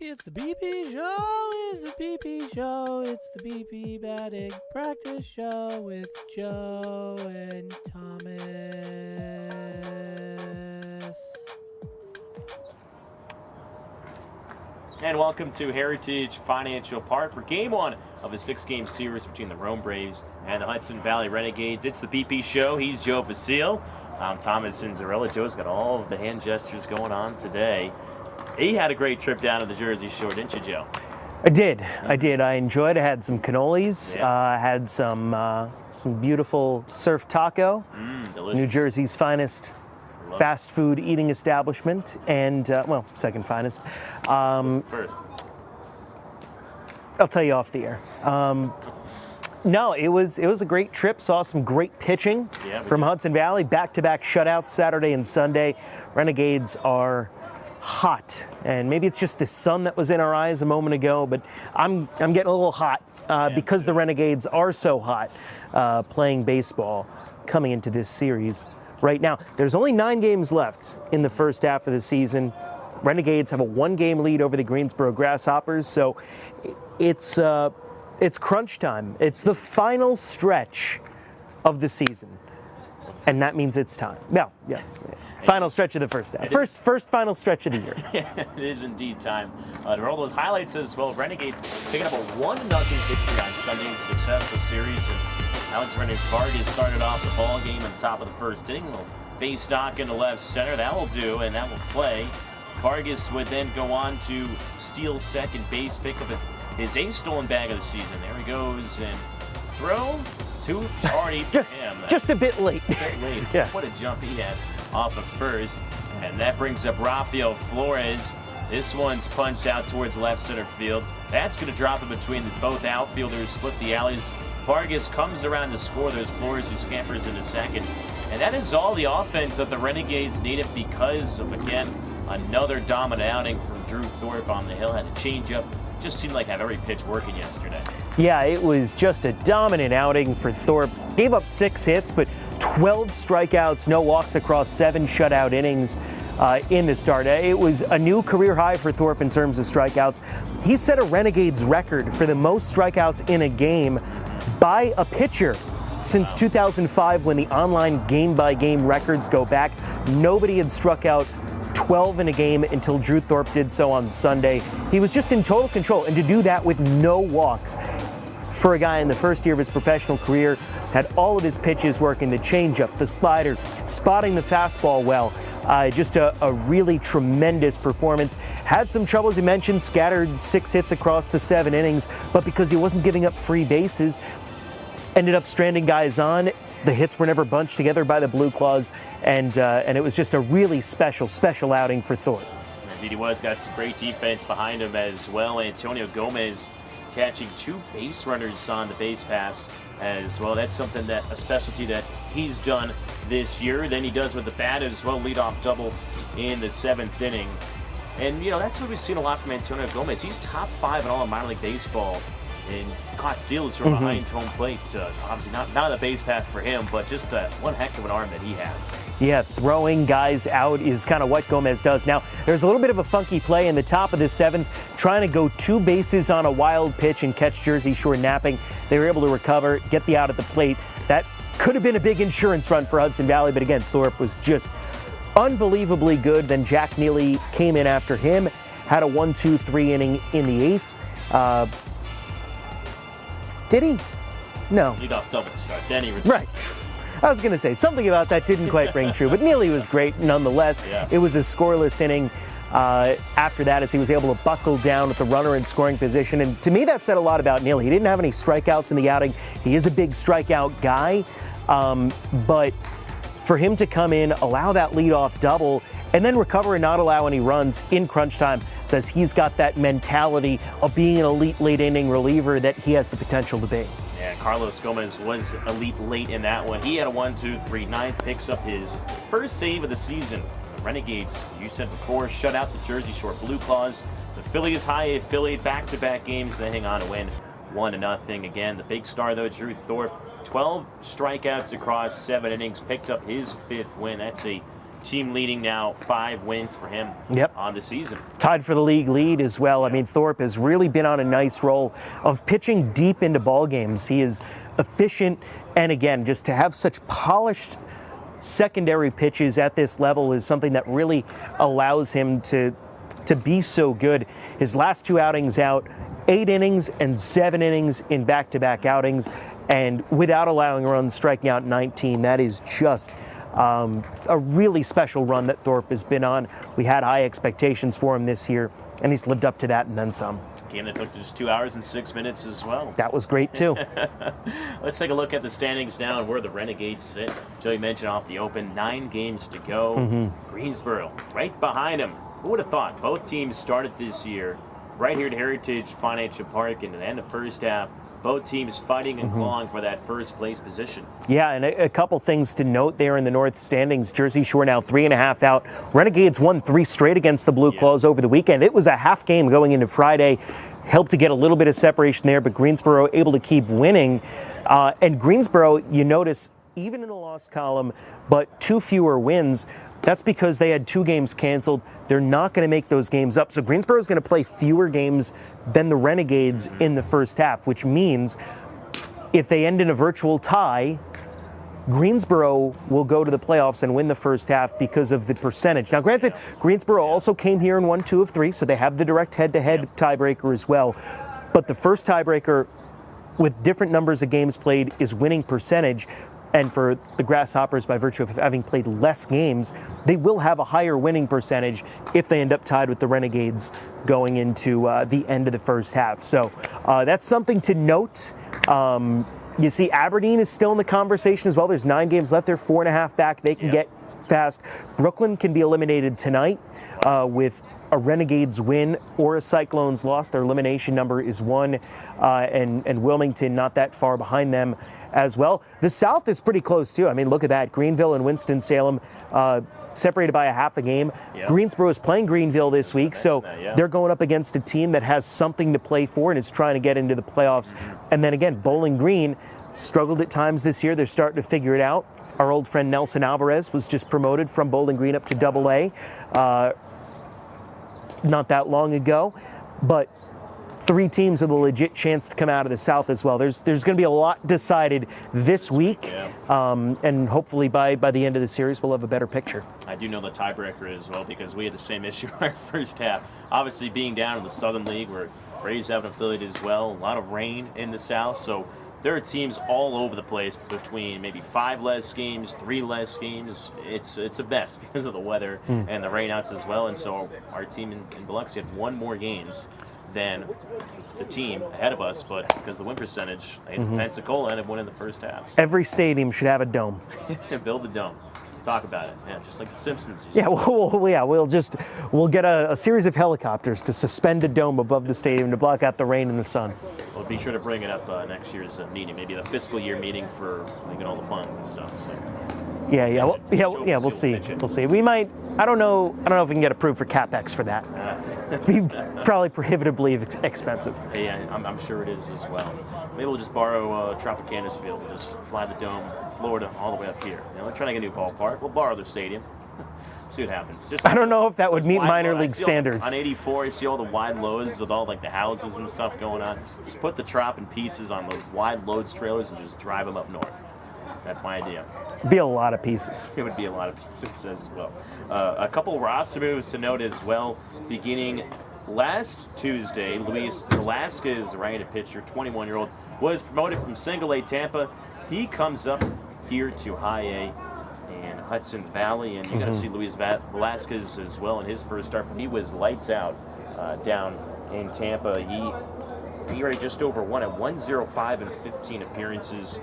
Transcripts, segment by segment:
It's the BP show, it's the BP show, it's the BP batting practice show with Joe and Thomas. And welcome to Heritage Financial Park for Game 1 of a 6-game series between the Rome Braves and the Hudson Valley Renegades. It's the BP show. He's Joe Facile. I'm Thomas Cinzarella. Joe's got all of the hand gestures going on today. He had a great trip down to the Jersey Shore, didn't you, Joe? I did. I enjoyed it. I had some cannolis. Yeah. Had some beautiful surf taco. Delicious. New Jersey's finest fast food eating establishment, and well, second finest. First. I'll tell you off the air. No, it was a great trip. Saw some great pitching from Hudson Valley. Back-to-back shutouts Saturday and Sunday. Renegades are hot, and maybe it's just the sun that was in our eyes a moment ago, but I'm getting a little hot because the Renegades are so hot playing baseball coming into this series right now. There's only 9 games left in the first half of the season. Renegades have a 1-game lead over the Greensboro Grasshoppers, so it's crunch time. It's the final stretch of the season, and that means it's time. Yeah. Final stretch of the first half. First final stretch of the year. Yeah, it is indeed time to roll those highlights as well. Renegades picking up a 1-0 victory on Sunday's successful series. And Alex Vargas started off the ball game at the top of the first inning. A little base knock into left center. That will do, and that will play. Vargas would then go on to steal second base, pick up his 8th stolen bag of the season. There he goes, and throw too tardy for him. Just a bit late. Yeah. What a jump he had off of first, and that brings up Rafael Flores. This one's punched out towards left center field. That's going to drop it between both outfielders, split the alleys. Vargas comes around to score. There's Flores who scampers into second. And that is all the offense that the Renegades needed because of, again, another dominant outing from Drew Thorpe on the hill. Had a changeup. Just seemed like had every pitch working yesterday. Yeah, it was just a dominant outing for Thorpe. Gave up 6 hits, but 12 strikeouts, no walks across 7 shutout innings in the start. It was a new career high for Thorpe in terms of strikeouts. He set a Renegades record for the most strikeouts in a game by a pitcher since 2005, when the online game-by-game records go back. Nobody had struck out 12 in a game until Drew Thorpe did so on Sunday. He was just in total control, and to do that with no walks for a guy in the first year of his professional career, had all of his pitches working, the changeup, the slider, spotting the fastball well. Just a really tremendous performance. Had some trouble, as you mentioned, scattered 6 hits across the 7 innings, but because he wasn't giving up free bases, ended up stranding guys on. The hits were never bunched together by the Blue Claws, and it was just a really special outing for Thorpe. Indeed he was. Got some great defense behind him as well. Antonio Gomez catching 2 base runners on the base pass as well. That's something that a specialty that he's done this year. Then he does with the bat as well, leadoff double in the 7th inning. And, that's what we've seen a lot from Antonio Gomez. He's top 5 in all of minor league baseball and caught steals from behind home plate. Obviously not a base pass for him, but just one heck of an arm that he has. Yeah, throwing guys out is kind of what Gomez does. Now, there's a little bit of a funky play in the top of the 7th, trying to go 2 bases on a wild pitch and catch Jersey Shore napping. They were able to recover, get the out at the plate. That could have been a big insurance run for Hudson Valley, but again, Thorpe was just unbelievably good. Then Jack Neely came in after him, had a 1-2-3 inning in the 8th. Did he? No. Leadoff double to start. Then he returned. Right. I was going to say, something about that didn't quite ring true, but Neely was great nonetheless. Yeah. It was a scoreless inning after that, as he was able to buckle down with the runner in scoring position. And to me, that said a lot about Neely. He didn't have any strikeouts in the outing. He is a big strikeout guy, but for him to come in, allow that leadoff double, and then recover and not allow any runs in crunch time says he's got that mentality of being an elite late inning reliever that he has the potential to be. Yeah, Carlos Gomez was elite late in that one. He had a 1-2-3 9th, picks up his first save of the season. The Renegades, you said before, shut out the Jersey Shore Blue Claws. The Phillies high affiliate back-to-back games. They hang on to win 1-0. Again, the big star, though, Drew Thorpe, 12 strikeouts across 7 innings, picked up his 5th win. That's a team leading now 5 wins for him Yep. on the season. Tied for the league lead as well. I mean, Thorpe has really been on a nice roll of pitching deep into ball games. He is efficient, and again, just to have such polished secondary pitches at this level is something that really allows him to be so good. His last 2 outings out, 8 innings and 7 innings in back-to-back outings, and without allowing runs, striking out 19. That is just a really special run that Thorpe has been on. We had high expectations for him this year, and he's lived up to that and then some. Game that took just 2 hours and 6 minutes as well. That was great too. Let's take a look at the standings now and where the Renegades sit. Joey mentioned off the open, 9 games to go. Greensboro right behind him. Who would have thought? Both teams started this year right here at Heritage Financial Park in the end of first half. Both teams fighting and clawing for that first place position. Yeah, and a couple things to note there in the North standings. Jersey Shore now 3.5 out. Renegades won 3 straight against the Blue Claws over the weekend. It was a half game going into Friday. Helped to get a little bit of separation there, but Greensboro able to keep winning. And Greensboro, you notice, even in the loss column, but 2 fewer wins. That's because they had 2 games canceled. They're not going to make those games up. So Greensboro is going to play fewer games than the Renegades in the first half, which means if they end in a virtual tie, Greensboro will go to the playoffs and win the first half because of the percentage. Now, granted, Greensboro also came here and won 2 of 3, so they have the direct head-to-head tiebreaker as well. But the first tiebreaker with different numbers of games played is winning percentage. And for the Grasshoppers, by virtue of having played less games, they will have a higher winning percentage if they end up tied with the Renegades going into the end of the first half. So that's something to note. You see Aberdeen is still in the conversation as well. There's 9 games left. They're 4.5 back. They can get fast. Brooklyn can be eliminated tonight with a Renegades win or a Cyclones loss. Their elimination number is 1, and Wilmington not that far behind them as well. The South is pretty close too. I mean, look at that. Greenville and Winston-Salem separated by a half a game. Yep. Greensboro is playing Greenville this week, so they're going up against a team that has something to play for and is trying to get into the playoffs. And then again, Bowling Green struggled at times this year. They're starting to figure it out. Our old friend Nelson Alvarez was just promoted from Bowling Green up to AA not that long ago. But 3 teams with a legit chance to come out of the South as well. There's going to be a lot decided this week, and hopefully by the end of the series we'll have a better picture. I do know the tiebreaker as well because we had the same issue in our first half. Obviously being down in the Southern League where Rays have an affiliate as well, a lot of rain in the South, so there are teams all over the place between maybe 5 less games, 3 less games. It's a mess because of the weather and the rainouts as well, and so our team in Biloxi had 1 more games than the team ahead of us, but because of the win percentage, Pensacola ended up winning the first half. So. Every stadium should have a dome. Build a dome. Talk about it. Yeah, just like the Simpsons. Yeah, we'll get a series of helicopters to suspend a dome above the stadium to block out the rain and the sun. We'll be sure to bring it up next year's meeting, maybe the fiscal year meeting for making all the funds and stuff. So. We'll see. We'll see. We might. I don't know if we can get approved for CapEx for that. Be probably prohibitively expensive. Yeah, I'm sure it is as well. Maybe we'll just borrow Tropicana's field. We'll just fly the dome from Florida all the way up here. We're trying to get a new ballpark. We'll borrow their stadium. See what happens. I don't know if that would meet minor league standards. On 84, you see all the wide loads with all like the houses and stuff going on. Just put the Trop in pieces on those wide loads trailers and just drive them up north. That's my idea. Be a lot of pieces. It would be a lot of pieces as well. A couple roster moves to note as well. Beginning last Tuesday, Luis Velasquez, the right-handed pitcher, 21-year-old, was promoted from Single A Tampa. He comes up here to High A in Hudson Valley, and you're going to see Luis Velasquez as well in his first start. He was lights out down in Tampa. He already just over 1 at 105 in 15 appearances.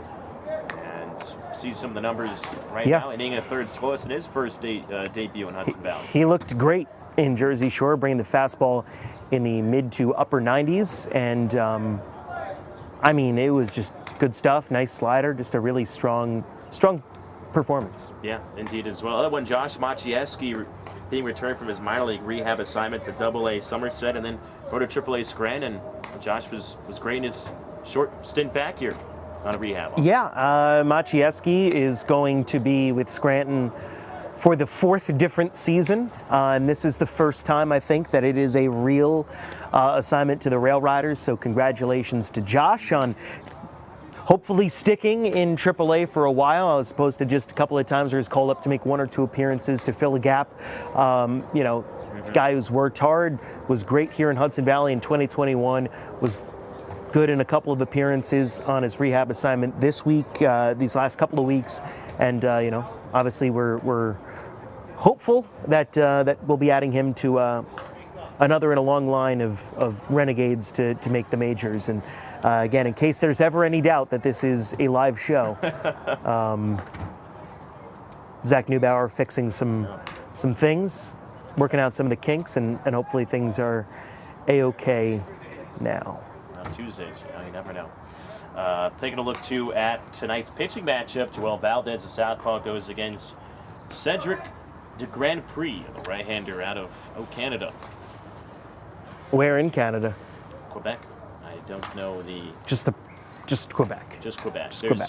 See some of the numbers now, ending a 3rd scoreless in his first debut in Hudson Valley. He looked great in Jersey Shore, bringing the fastball in the mid to upper 90s, and it was just good stuff. Nice slider, just a really strong performance. Yeah, indeed as well. Other one, Josh Maciejewski being returned from his minor league rehab assignment to AA Somerset, and then go to AAA Scranton. Josh was great in his short stint back here. On a rehab. Yeah, Maciejewski is going to be with Scranton for the 4th different season, and this is the first time I think that it is a real assignment to the Rail Riders. So congratulations to Josh on hopefully sticking in AAA for a while. I was supposed to just a couple of times where he was called up to make 1 or 2 appearances to fill a gap. Guy who's worked hard, was great here in Hudson Valley in 2021, was good in a couple of appearances on his rehab assignment this week, these last couple of weeks, and obviously we're hopeful that that we'll be adding him to another in a long line of renegades to make the majors. And again, in case there's ever any doubt that this is a live show, Zach Neubauer fixing some things, working out some of the kinks, and hopefully things are a-okay now. On Tuesdays, you never know. Taking a look too at tonight's pitching matchup, Joel Valdez, the southpaw, goes against Cedric de Grand Prix, the right-hander out of Canada. Where in Canada? Quebec. I don't know the. Just Quebec. Just Quebec. Just There's Quebec.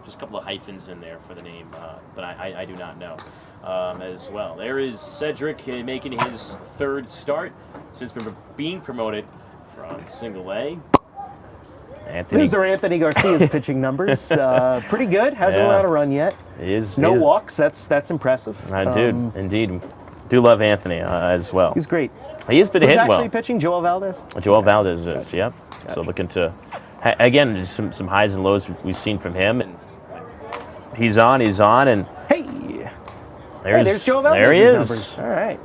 just a couple of hyphens in there for the name, but I do not know as well. There is Cedric making his 3rd start since being promoted from Single A. These are Anthony Garcia's pitching numbers. Pretty good. Hasn't allowed a run yet. No walks. That's impressive. I do indeed. Do love Anthony as well. He's great. He has been hitting well. Actually pitching Joel Valdez. Joel Valdez is, yep. Gotcha. So looking to, again, just some highs and lows we've seen from him, and he's on, and there's Joel Valdez's there he is. Numbers. All right.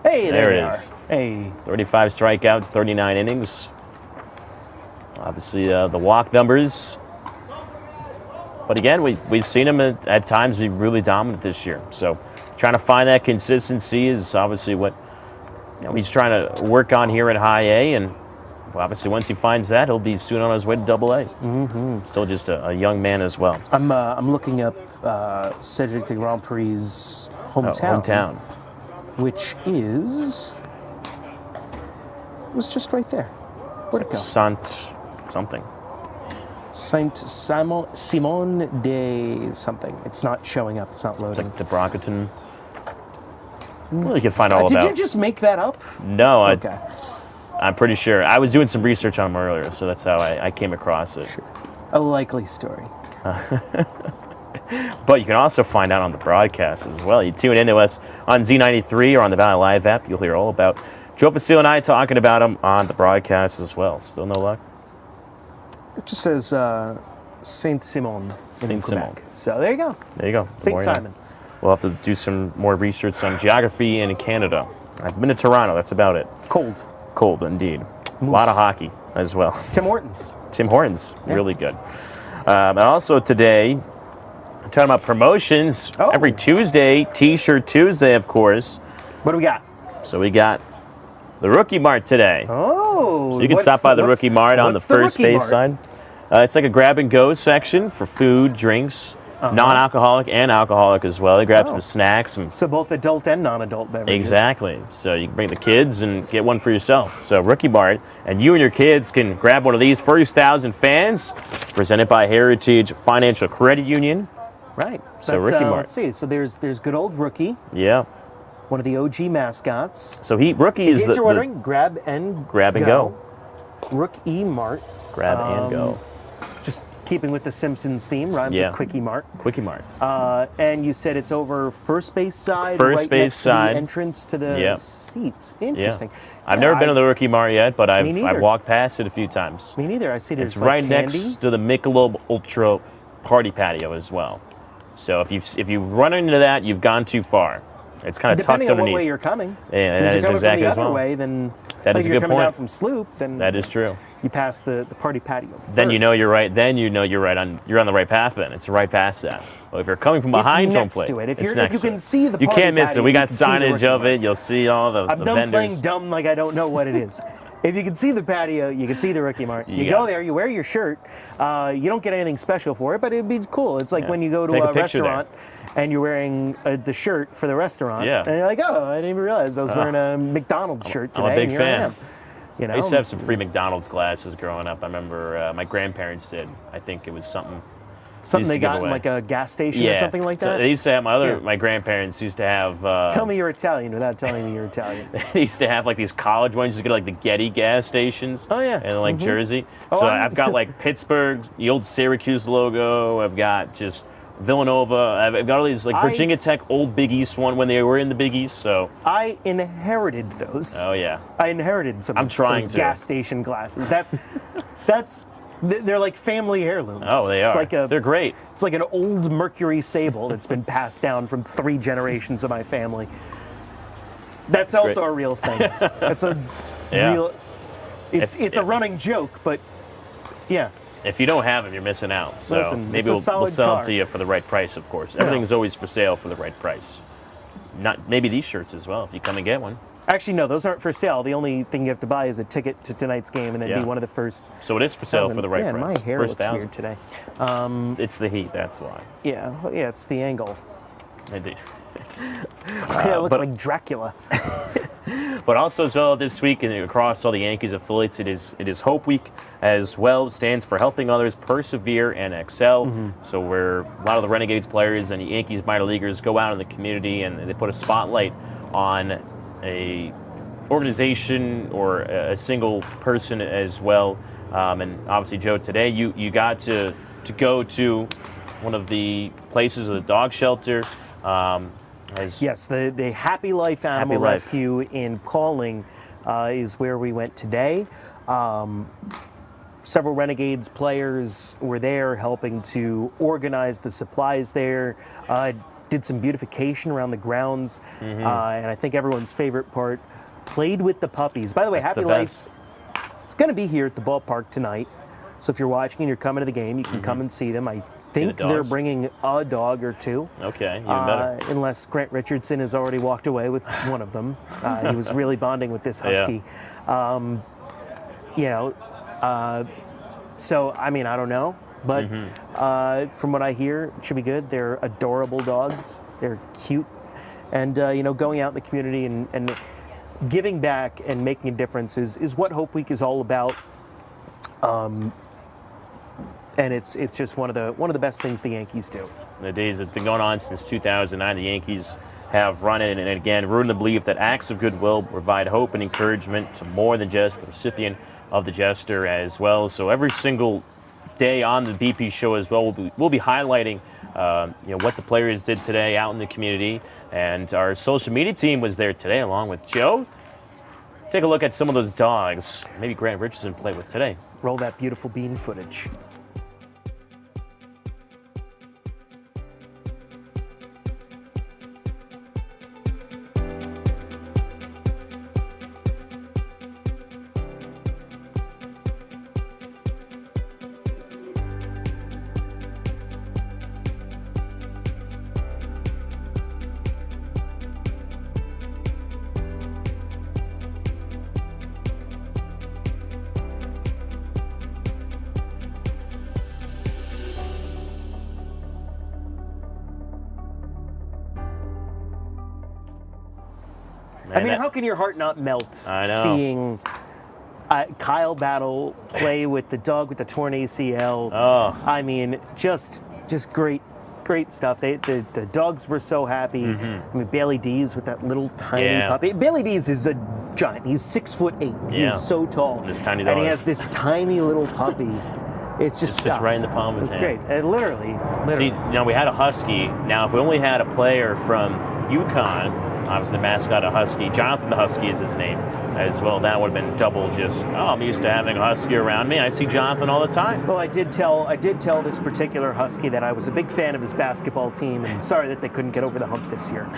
Hey, there he is. Hey. 35 strikeouts, 39 innings. Obviously, the walk numbers. But again, we've seen him at times be really dominant this year. So trying to find that consistency is obviously what he's trying to work on here in High A. And obviously, once he finds that, he'll be soon on his way to Double A. Mm-hmm. Still just a young man as well. I'm looking up Cedric de Grand Prix's hometown. Which was just right there. Where'd it go? Something. Saint-Simon de something. It's not showing up. It's not loading. It's like DeBroncoton. Well, you can find all about. Did you just make that up? No. Okay. I'm pretty sure. I was doing some research on him earlier, so that's how I came across it. Sure. A likely story. But you can also find out on the broadcast as well. You tune into us on Z93 or on the Valley Live app. You'll hear all about Joe Facile and I talking about him on the broadcast as well. Still no luck? It just says Saint-Simon in Quebec. So there you go. There you go. St. Simon. We'll have to do some more research on geography in Canada. I've been to Toronto. That's about it. Cold, indeed. Moose. A lot of hockey as well. Tim Hortons. Yeah. Really good. And also today, I'm talking about promotions. Oh. Every Tuesday, T-shirt Tuesday, of course. What do we got? So we got the Rookie Mart today. Oh. So you can stop by the Rookie Mart on the first base side. It's like a grab-and-go section for food, drinks, non-alcoholic and alcoholic as well. They grab some snacks. So both adult and non-adult beverages. Exactly. So you can bring the kids and get one for yourself. So Rookie Mart, and you and your kids can grab one of these. First 1,000 fans, presented by Heritage Financial Credit Union. Right. So Rookie Mart. Let's see. So there's good old Rookie. Yeah. One of the OG mascots. So Rookie is in case you're wondering, grab and go. Rookie Mart. Grab and go. Just keeping with the Simpsons theme, rhymes with Quickie Mart. Quickie Mart. And you said it's over first base side. First base side. The entrance to the seats. Interesting. Yeah. I've never been to the Rookie Mart yet, but I've walked past it a few times. Me neither. I see there's it's right candy. Next to the Michelob Ultra party patio as well. So if you run into that, you've gone too far. It's kind of tucked underneath. Depending on what way you're coming. Yeah, that is exactly as well. If you're coming from the other way, then that is a good point. If you're coming down from Sloop, then that is true. You pass the party patio first. Then you know you're right. Then you know you're on the right path. Then it's right past that. Well, if you're coming from behind home plate, if you can see the party you can't miss patio, it. We got signage of it. You'll see all the I'm done vendors. Playing dumb like I don't know what it is. If you can see the patio, you can see the Rookie Mart. You go there, you wear your shirt. You don't get anything special for it, but it'd be cool. It's like when you go to a restaurant and you're wearing the shirt for the restaurant. Yeah. And you're like, oh, I didn't even realize I was wearing a McDonald's shirt today. I'm a big and fan. I am. You know? I used to have some free McDonald's glasses growing up. I remember my grandparents did. I think it was something Something to they give got in away. like a gas station Yeah. or something like So that? they used to have Yeah. my grandparents used to have. Tell me you're Italian without telling me you're Italian. They used to have like these college ones. You could get like the Getty gas stations. Oh, yeah. And like Jersey. Oh, So I'm- I've got like Pittsburgh, the old Syracuse logo. I've got just Villanova. I've got all these like Virginia Tech old Big East one when they were in the Big East. So. I inherited those. Oh yeah. I inherited some I'm of trying those to. gas station glasses. They're like family heirlooms. Oh, they it's are. Like They're great. It's like an old Mercury Sable that's been passed down from 3 generations of my family. That's also great. a real thing. That's a Yeah. real. It's a running joke, but yeah. If you don't have them, you're missing out. So Listen, maybe it's a we'll solid sell car. them to you for the right price, of course. Everything's always for sale for the right price. Not maybe these shirts as well if you come and get one. Actually, no, those aren't for sale. The only thing you have to buy is a ticket to tonight's game, and then Yeah. be one of the first. So it is for sale for the right Man, price. my hair First looks 1,000. weird today. It's the heat, that's why. Yeah, it's the angle. I do. I look but- like Dracula. But also as well this week and across all the Yankees affiliates, it is Hope Week as well. It stands for helping others persevere and excel. So where a lot of the Renegades players and Yankees minor leaguers go out in the community and they put a spotlight on a organization or a single person as well. And obviously, Joe, today you got to go to one of the places of the dog shelter. Yes, the Happy Life Animal Happy Life. Rescue in Pauling is where we went today. Several Renegades players were there helping to organize the supplies there. Did some beautification around the grounds. And I think everyone's favorite part, played with the puppies. By the way, That's Happy the Life best. is going to be here at the ballpark tonight. So if you're watching and you're coming to the game, you can come and see them. I think the they're dogs? bringing a dog or two. Okay, even better. Unless Grant Richardson has already walked away with one of them. He was really bonding with this husky. So, I mean, I don't know. But from what I hear, it should be good. They're adorable dogs. They're cute. And, going out in the community and giving back and making a difference is what Hope Week is all about. And it's just one of the best things the Yankees do. The days it's been going on since 2009. The Yankees have run it, and again, rooted in the belief that acts of goodwill provide hope and encouragement to more than just the recipient of the gesture as well. So every single day on the BP show as well, we'll be highlighting what the players did today out in the community, and our social media team was there today along with Joe. Take a look at some of those dogs. Maybe Grant Richardson played with today. Roll that beautiful bean footage. I mean, how can your heart not melt I know. seeing Kyle Battle play with the dog with the torn ACL? Oh. I mean, just great stuff. The dogs were so happy. I mean, Bailey Dees with that little tiny Yeah. puppy. Bailey Dees is a giant. He's 6'8". Yeah. He's so tall. And this tiny And he dog. has this tiny little puppy. It's just It's right in the palm of his It's hand. great. Literally. See, we had a Husky. Now, if we only had a player from UConn, obviously the mascot, a Husky, Jonathan the Husky is his name as well, that would have been double just, I'm used to having a Husky around me. I see Jonathan all the time. Well, I did tell this particular Husky that I was a big fan of his basketball team, and sorry that they couldn't get over the hump this year.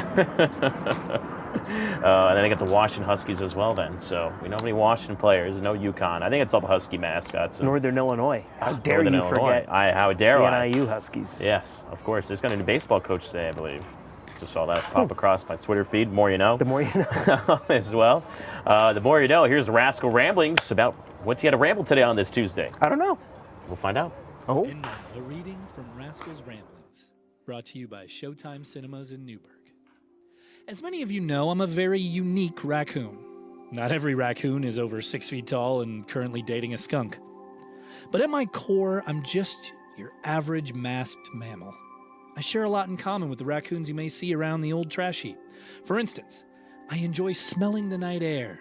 And then they got the Washington Huskies as well then. So we don't have any Washington players, no UConn. I think it's all the Husky mascots. Northern Illinois. How dare Northern you Illinois. forget How dare the I? NIU Huskies? Yes, of course. There's going to be a baseball coach today, I believe. Just saw that pop across my Twitter feed. More you know. The more you know. as well. The more you know. Here's Rascal Ramblings about what's he had to ramble today on this Tuesday. I don't know. We'll find out. Oh. And now, a reading from Rascal's Ramblings, brought to you by Showtime Cinemas in Newburgh. As many of you know, I'm a very unique raccoon. Not every raccoon is over 6 feet tall and currently dating a skunk. But at my core, I'm just your average masked mammal. I share a lot in common with the raccoons you may see around the old trash heap. For instance, I enjoy smelling the night air,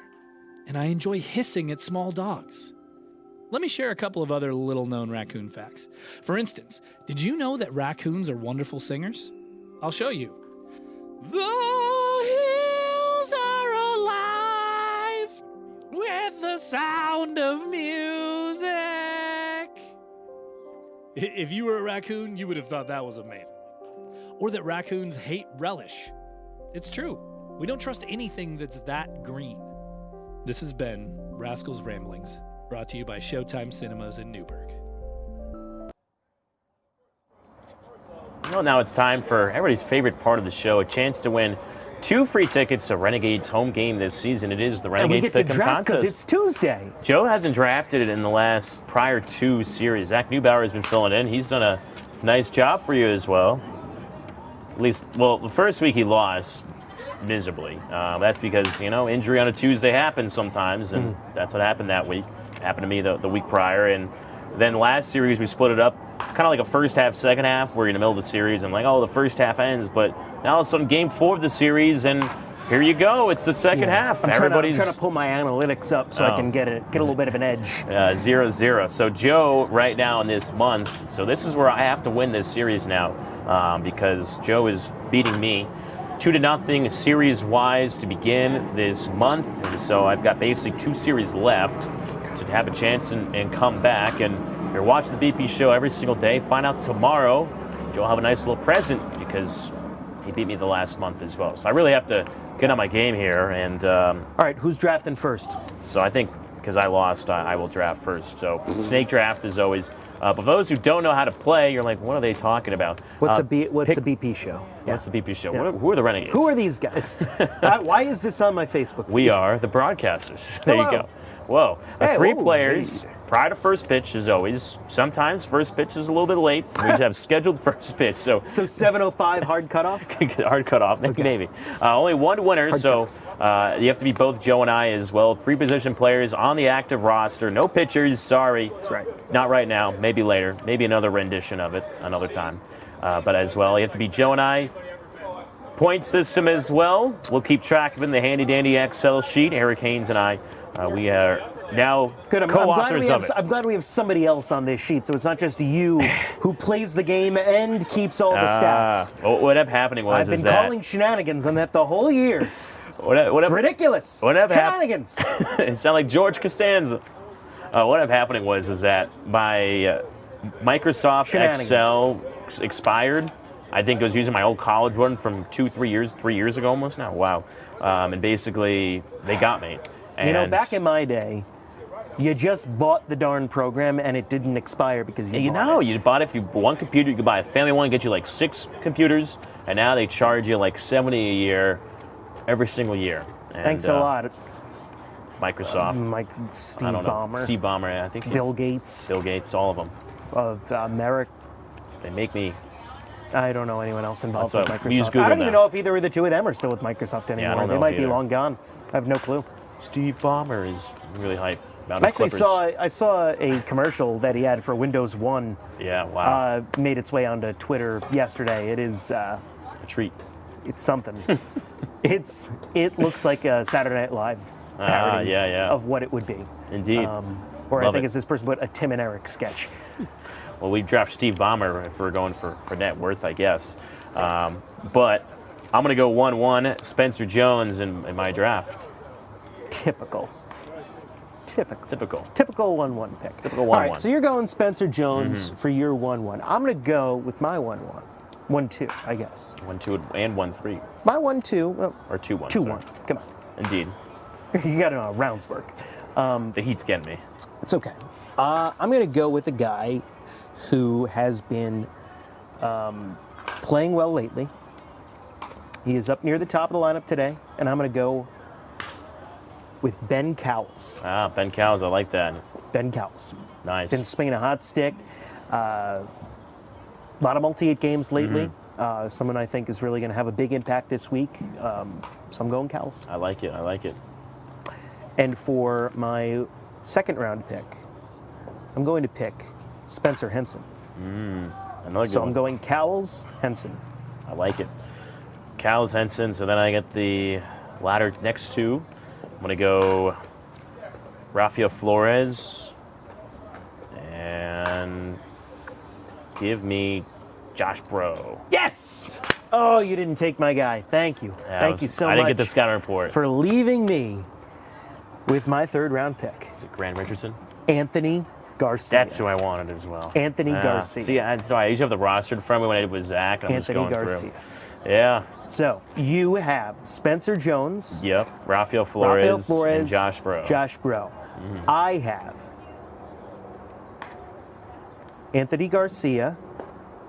and I enjoy hissing at small dogs. Let me share a couple of other little-known raccoon facts. For instance, did you know that raccoons are wonderful singers? I'll show you. The hills are alive with the sound of music. If you were a raccoon, you would have thought that was amazing. Or that raccoons hate relish. It's true. We don't trust anything that's that green. This has been Rascals Ramblings, brought to you by Showtime Cinemas in Newburgh. Well, now it's time for everybody's favorite part of the show, a chance to win 2 free tickets to Renegades' home game this season. It is the And we Renegades get to Pick'em draft because Contest. it's Tuesday. Joe hasn't drafted it in the last prior 2 series. Zach Neubauer has been filling in. He's done a nice job for you as well. At least, well, the first week he lost miserably. That's because, injury on a Tuesday happens sometimes, and that's what happened that week. Happened to me the week prior. And then last series we split it up, kind of like a first half, second half, where you're in the middle of the series and the first half ends, but now all of a sudden game 4 of the series, and here you go, it's the second half. I'm Everybody's trying to pull my analytics up so I can get a little bit of an edge. 0-0. So Joe, right now in this month, so this is where I have to win this series now, because Joe is beating me 2-0 series-wise to begin this month, and so I've got basically 2 series left to have a chance and come back. And if you're watching the BP show every single day, find out tomorrow Joe will have a nice little present because he beat me the last month as well. So I really have to get on my game here. And All right, who's drafting first? so I think because I lost, I will draft first. So snake draft is always. But for those who don't know how to play, you're like, what are they talking about? What's a BP show? What's the BP show? Yeah. Who are the Renegades? Who are these guys? Why is this on my Facebook feed? We are the broadcasters. There Hello. you go. Whoa. Hey, 3 ooh, players hey. prior to first pitch, as always. Sometimes first pitch is a little bit late. We have scheduled first pitch. So So 7:05 hard cutoff? hard cutoff, maybe. Only 1 winner, Hard so cuts. you have to be both Joe and I as well. 3 position players on the active roster. No pitchers, sorry. That's right. Not right now, maybe later. Maybe another rendition of it another time. But as well, you have to be Joe and I. Point system as well. We'll keep track of it in the handy-dandy Excel sheet. Eric Haynes and I, we are now Good. co-authors of it. I'm glad we have somebody else on this sheet, so it's not just you who plays the game and keeps all the stats. What ended up happening was I've been calling shenanigans on that the whole year. It's ridiculous. what happened- Shenanigans. It sounded like George Costanza. What ended up happening was that my Microsoft Shenanigans. Excel expired. I think I was using my old college one from 3 years ago almost now. Wow. And basically, they got me. And Back in my day, you just bought the darn program and it didn't expire because you bought it. you bought it. If you one computer, you could buy a family one, get you like 6 computers, and now they charge you like $70 a year, every single year. And, Thanks a lot, Microsoft. Steve I don't know. Ballmer, Steve Ballmer, I think. Bill Gates, Bill Gates, all of them. Merrick. They make me. I don't know anyone else involved with That's what- we use Microsoft. Google I don't even now. know if either of the two of them are still with Microsoft anymore. don't They know might be either. long gone. I have no clue. Steve Ballmer is really hype about I his actually Clippers. I saw a commercial that he had for Windows 1 Yeah, wow. made its way onto Twitter yesterday. It is a treat. it's something. It looks like a Saturday Night Live parody yeah. of what it would be. Indeed. Or I Love think it. as this person put, a Tim and Eric sketch. Well, we draft Steve Ballmer if we're going for net worth, I guess. But I'm going to go 1-1 Spencer Jones in my draft. Typical 1-1 pick. Typical All right, 1-1. so you're going Spencer Jones for your 1-1. I'm going to go with my 1-1. 1-2, I guess. 1-2 and 1-3 My 1-2, well, or 2-1. 2-1. Come on. Indeed. You got to know rounds work. The heat's getting me. It's okay. I'm going to go with a guy who has been playing well lately. He is up near the top of the lineup today, and I'm going to go with Ben Cowles. Ben Cowles, I like that. Ben Cowles. Nice. Been swinging a hot stick. A lot of multi-hit games lately. Someone I think is really going to have a big impact this week. So I'm going Cowles. I like it. And for my second round pick, I'm going to pick Spencer Henson. Another good So I'm one. going Cowles, Henson. I like it. Cowles, Henson. So then I get the latter next two. I'm going to go Rafael Flores and give me Josh Bro. Yes! Oh, you didn't take my guy. Thank you. Thank you so much. I didn't get the scouting report. for leaving me with my 3rd round pick, Is it Grant Richardson? Anthony Garcia. That's who I wanted as well. Anthony Garcia. See, I usually have the roster in front of me when it was Zach. And I'm Anthony just going Garcia. through. Yeah. So you have Spencer Jones, Yep. Rafael Flores, and Josh Bro. Josh Bro. I have Anthony Garcia,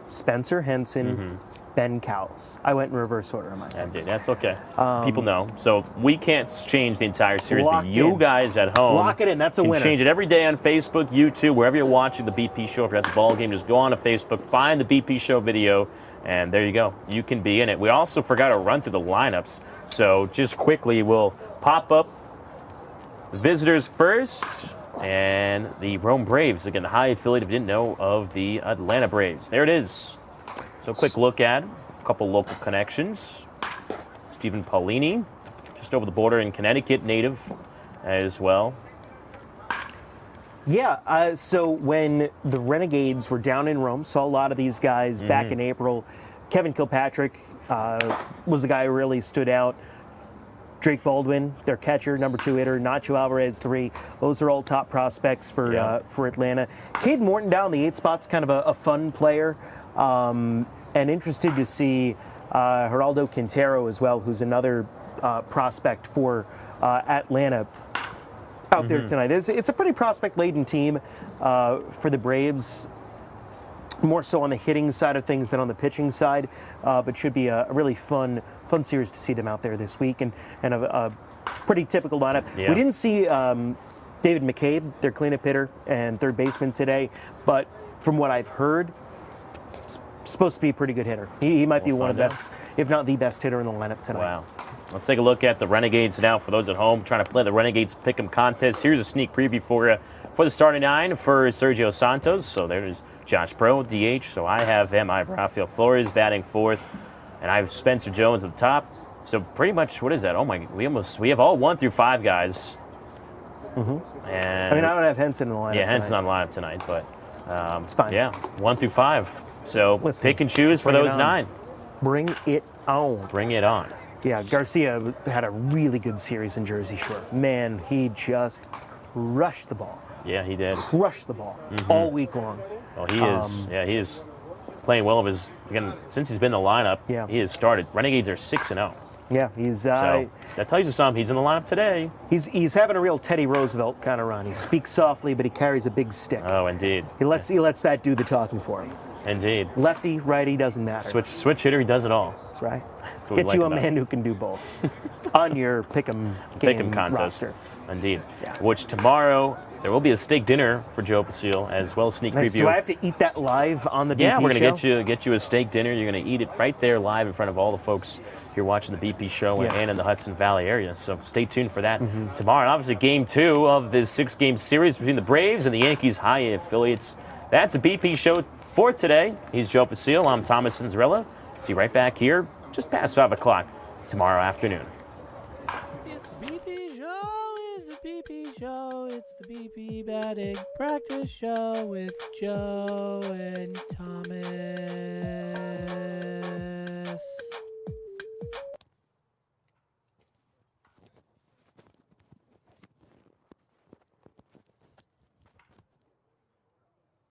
Spencer Henson, Ben Cowles. I went in reverse order on my picks. That's okay. People know. So we can't change the entire series, but Locked you in. guys at home Lock it in. That's a can winner. change it every day on Facebook, YouTube, wherever you're watching the BP Show. If you're at the ball game, just go on to Facebook, find the BP Show video, and there you go. You can be in it. We also forgot to run through the lineups. So just quickly, we'll pop up the visitors first and the Rome Braves. Again, the high affiliate, if you didn't know, of the Atlanta Braves. There it is. So a quick look at a couple local connections. Stephen Paulini, just over the border in Connecticut, native as well. Yeah, so when the Renegades were down in Rome, saw a lot of these guys back in April. Kevin Kilpatrick was the guy who really stood out. Drake Baldwin, their catcher, number 2 hitter. Nacho Alvarez, 3. Those are all top prospects for Atlanta. Cade Morton down the 8 spot's kind of a fun player. And interested to see Geraldo Quintero as well, who's another prospect for Atlanta out there tonight. It's a pretty prospect-laden team for the Braves, more so on the hitting side of things than on the pitching side, but should be a really fun series to see them out there this week, and a pretty typical lineup. Yeah. We didn't see David McCabe, their cleanup hitter and 3rd baseman today, but from what I've heard, supposed to be a pretty good hitter. He might be one of the best, if not the best hitter in the lineup tonight. Wow. Let's take a look at the Renegades now. For those at home trying to play the Renegades Pick'em contest, here's a sneak preview for you for the starting 9 for Sergio Santos. So there's Josh Bro, DH. So I have him. I have Rafael Flores batting 4th, and I have Spencer Jones at the top. So pretty much, what is that? Oh my, we have all 1 through 5 guys. And I mean, I don't have Henson in the lineup. yeah, Henson's tonight. not live tonight, but It's fine. yeah, 1 through 5. So Listen, pick and choose for bring it those on. 9. Bring it on. Bring it on. Yeah, Garcia had a really good series in Jersey Shore. Man, he just crushed the ball. Yeah, he did. Crushed the ball all week long. Well, he is. Yeah, he is playing well. Again, since he's been in the lineup, Yeah. he has started. Renegades are 6-0. Yeah, he's So that tells you something. He's in the lineup today. he's having a real Teddy Roosevelt kind of run. He speaks softly, but he carries a big stick. Oh, indeed. He lets that do the talking for him. Indeed. Lefty, righty, doesn't matter. Switch hitter, he does it all. That's right. That's what we Get like you a about man him. who can do both on your pick'em game contest. roster. Indeed. Yeah. Which tomorrow there will be a steak dinner for Joe Basile as well as sneak Nice. preview. Do I have to eat that live on the Yeah, BP we're gonna show? get you a steak dinner. You're gonna eat it right there live in front of all the folks here watching the BP show Yeah. and in the Hudson Valley area. So stay tuned for that tomorrow. And obviously game 2 of this 6-game series between the Braves and the Yankees high affiliates. That's a BP show for today. He's Joe Basile. I'm Thomas Finzarella. See you right back here just past 5 o'clock tomorrow afternoon. It's the BP show, it's the BP show, it's the BP batting practice show with Joe and Thomas.